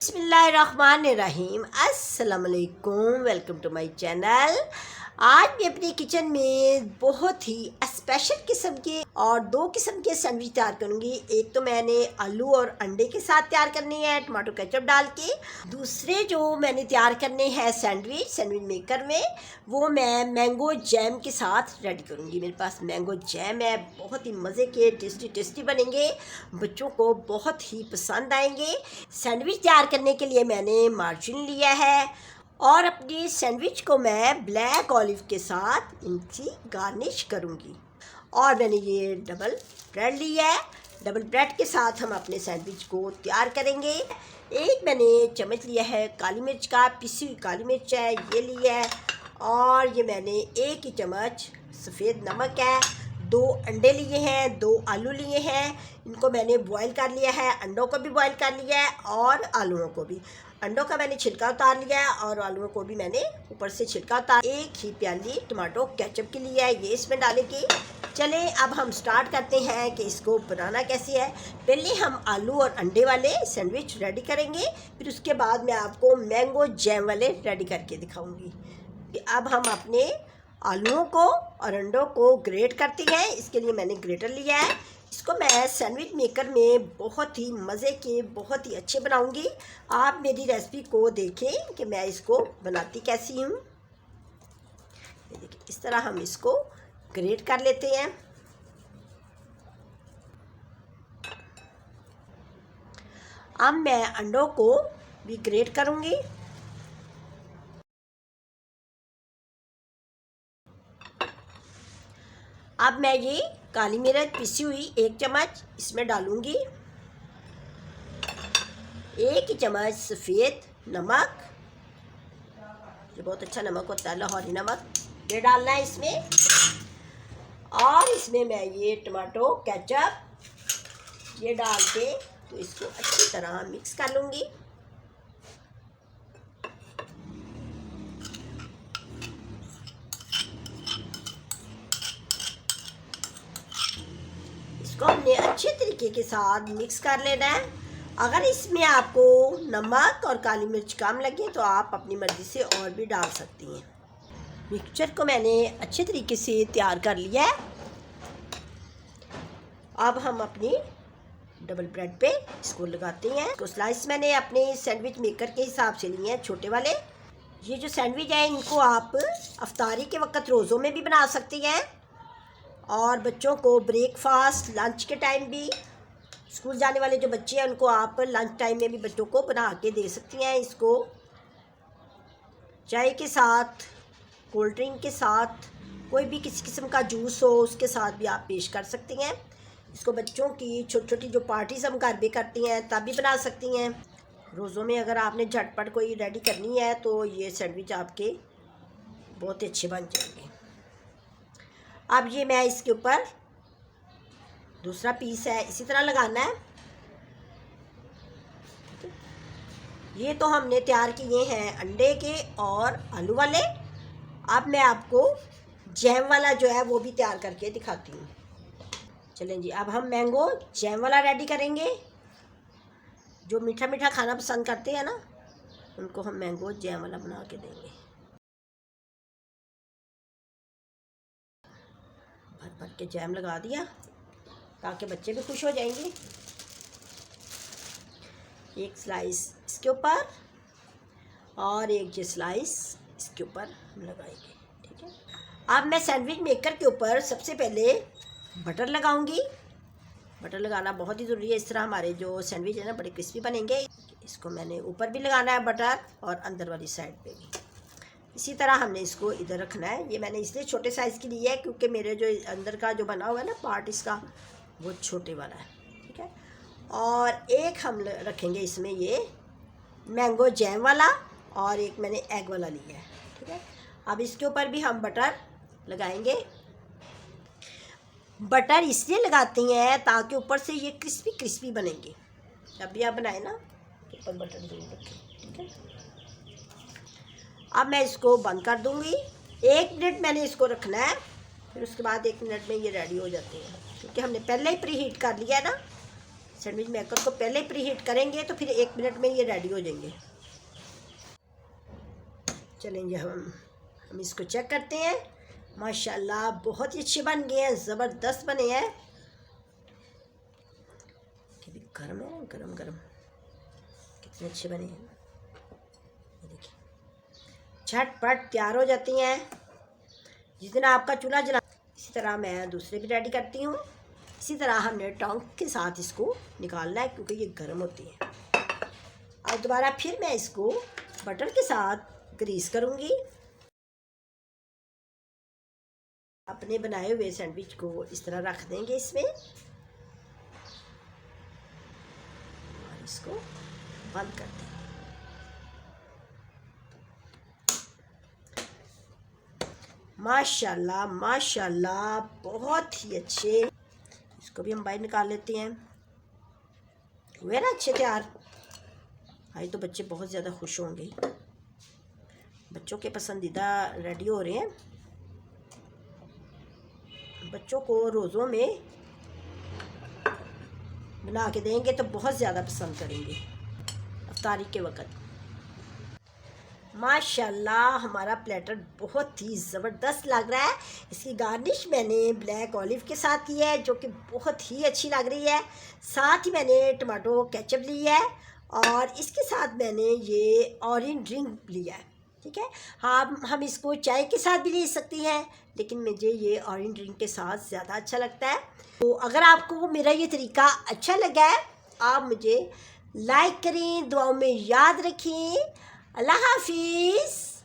बिस्मिल्लाहिर्रहमानिर्रहीम। अस्सलाम वालेकुम, वेलकम टू माय चैनल। आज मैं अपनी किचन में बहुत ही स्पेशल किस्म के और दो किस्म के सैंडविच तैयार करूंगी। एक तो मैंने आलू और अंडे के साथ तैयार करनी है टमाटो केचप डाल के। दूसरे जो मैंने तैयार करने हैं सैंडविच मेकर में, वो मैं मैंगो जैम के साथ रेडी करूंगी। मेरे पास मैंगो जैम है, बहुत ही मज़े के टेस्टी बनेंगे, बच्चों को बहुत ही पसंद आएंगे। सैंडविच तैयार करने के लिए मैंने मार्जिन लिया है और अपनी सैंडविच को मैं ब्लैक ऑलिव के साथ इनकी गार्निश करूंगी। और मैंने ये डबल ब्रेड लिया है, डबल ब्रेड के साथ हम अपने सैंडविच को तैयार करेंगे। एक मैंने चम्मच लिया है काली मिर्च का, पिसी हुई काली मिर्च है ये लिया है। और ये मैंने एक ही चम्मच सफ़ेद नमक है। 2 अंडे लिए हैं, 2 आलू लिए हैं, इनको मैंने बॉईल कर लिया है। अंडों को भी बॉईल कर लिया है और आलूओं को भी। अंडों का मैंने छिलका उतार लिया है और आलूओं को भी मैंने ऊपर से छिलका उतार। एक ही प्याली टमाटो केचप के लिए है, ये इसमें डालेंगे। चलें अब हम स्टार्ट करते हैं कि इसको बनाना कैसे है। पहले हम आलू और अंडे वाले सैंडविच रेडी करेंगे, फिर उसके बाद मैं आपको मैंगो जैम वाले रेडी करके दिखाऊंगी। अब हम अपने आलूओं को और अंडों को ग्रेट करते हैं। इसके लिए मैंने ग्रेटर लिया है। इसको मैं सैंडविच मेकर में बहुत ही मज़े के बहुत ही अच्छे बनाऊंगी। आप मेरी रेसिपी को देखें कि मैं इसको बनाती कैसी हूँ। देखिए इस तरह हम इसको ग्रेट कर लेते हैं। अब मैं अंडों को भी ग्रेट करूँगी। अब मैं ये काली मिर्च पिसी हुई 1 चम्मच इसमें डालूंगी। 1 चम्मच सफ़ेद नमक, ये बहुत अच्छा नमक होता है, लाहौरी नमक, ये डालना है इसमें। और इसमें मैं ये टमाटो केचप ये डाल के तो इसको अच्छी तरह मिक्स कर लूँगी। इसको हमने अच्छे तरीके के साथ मिक्स कर लेना है। अगर इसमें आपको नमक और काली मिर्च कम लगे तो आप अपनी मर्ज़ी से और भी डाल सकती हैं। मिक्सचर को मैंने अच्छे तरीके से तैयार कर लिया है। अब हम अपनी डबल ब्रेड पे इसको लगाते हैं। इसको स्लाइस मैंने अपने सैंडविच मेकर के हिसाब से लिए हैं, छोटे वाले। ये जो सैंडविच है इनको आप अफ्तारी के वक्त रोज़ों में भी बना सकती हैं और बच्चों को ब्रेकफास्ट लंच के टाइम भी, स्कूल जाने वाले जो बच्चे हैं उनको आप लंच टाइम में भी बच्चों को बना के दे सकती हैं। इसको चाय के साथ, कोल्ड ड्रिंक के साथ, कोई भी किसी किस्म का जूस हो उसके साथ भी आप पेश कर सकती हैं। इसको बच्चों की छोटी छोटी जो पार्टीज हम घर पे करती हैं तब भी बना सकती हैं। रोज़ों में अगर आपने झटपट कोई रेडी करनी है तो ये सैंडविच आपके बहुत ही अच्छे बन जाएंगे। अब ये मैं इसके ऊपर दूसरा पीस है इसी तरह लगाना है। ये तो हमने तैयार किए हैं अंडे के और आलू वाले। अब मैं आपको जैम वाला जो है वो भी तैयार करके दिखाती हूँ। चलें जी, अब हम मैंगो जैम वाला रेडी करेंगे। जो मीठा मीठा खाना पसंद करते हैं ना, उनको हम मैंगो जैम वाला बना के देंगे। भर भर के जैम लगा दिया ताकि बच्चे भी खुश हो जाएंगे। एक स्लाइस इसके ऊपर और एक जो स्लाइस इसके ऊपर हम लगाएंगे, ठीक है। अब मैं सैंडविच मेकर के ऊपर सबसे पहले बटर लगाऊंगी। बटर लगाना बहुत ही ज़रूरी है, इस तरह हमारे जो सैंडविच है ना बड़े क्रिस्पी बनेंगे। इसको मैंने ऊपर भी लगाना है बटर और अंदर वाली साइड पे भी। इसी तरह हमने इसको इधर रखना है। ये मैंने इसलिए छोटे साइज़ की ली है क्योंकि मेरे जो अंदर का जो बना हुआ है ना पार्ट इसका वो छोटे वाला है, ठीक है। और एक हम रखेंगे इसमें ये मैंगो जैम वाला और एक मैंने एग वाला लिया है, ठीक है। अब इसके ऊपर भी हम बटर लगाएंगे। बटर इसलिए लगाती हैं ताकि ऊपर से ये क्रिस्पी क्रिस्पी बनेंगे। जब भी आप बनाए ना तो ऊपर बटर जरूर रखें, ठीक है। अब मैं इसको बंद कर दूंगी। 1 मिनट मैंने इसको रखना है, फिर उसके बाद 1 मिनट में ये रेडी हो जाते हैं क्योंकि हमने पहले ही प्री हीट कर लिया है ना सैंडविच मेकर को पहले प्री हीट करेंगे तो फिर 1 मिनट में ये रेडी हो जाएंगे। चलेंगे हम इसको चेक करते हैं। माशाल्लाह बहुत ही अच्छे बन गए हैं, ज़बरदस्त बने हैं। भी गर्म है, गरम गरम कितने अच्छे बने हैं। ये देखिए झटपट तैयार हो जाती हैं। जिस दिन आपका चूल्हा जला, इसी तरह मैं दूसरे भी रेडी करती हूँ। इसी तरह हमने टोंग के साथ इसको निकालना है क्योंकि ये गर्म होती है। और दोबारा फिर मैं इसको बटर के साथ ग्रीस करूँगी। अपने बनाए हुए सैंडविच को इस तरह रख देंगे इसमें और इसको बंद कर देंगे। माशाल्लाह माशाल्लाह बहुत ही अच्छे। इसको भी हम बाहर निकाल लेते हैं। हुए ना अच्छे तैयार। भाई तो बच्चे बहुत ज़्यादा खुश होंगे। बच्चों के पसंदीदा रेडी हो रहे हैं। बच्चों को रोज़ों में बना के देंगे तो बहुत ज़्यादा पसंद करेंगे इफ्तारी के वक़्त। माशाल्लाह हमारा प्लेटर बहुत ही ज़बरदस्त लग रहा है। इसकी गार्निश मैंने ब्लैक ऑलिव के साथ की है जो कि बहुत ही अच्छी लग रही है। साथ ही मैंने टमाटो केचप ली है और इसके साथ मैंने ये ऑरेंज ड्रिंक लिया है। ठीक है, हम इसको चाय के साथ भी ले सकती हैं, लेकिन मुझे ये ऑरेंज ड्रिंक के साथ ज़्यादा अच्छा लगता है। तो अगर आपको मेरा ये तरीका अच्छा लगा है, आप मुझे लाइक करें, दुआओं में याद रखें। अल्लाह हाफिज़।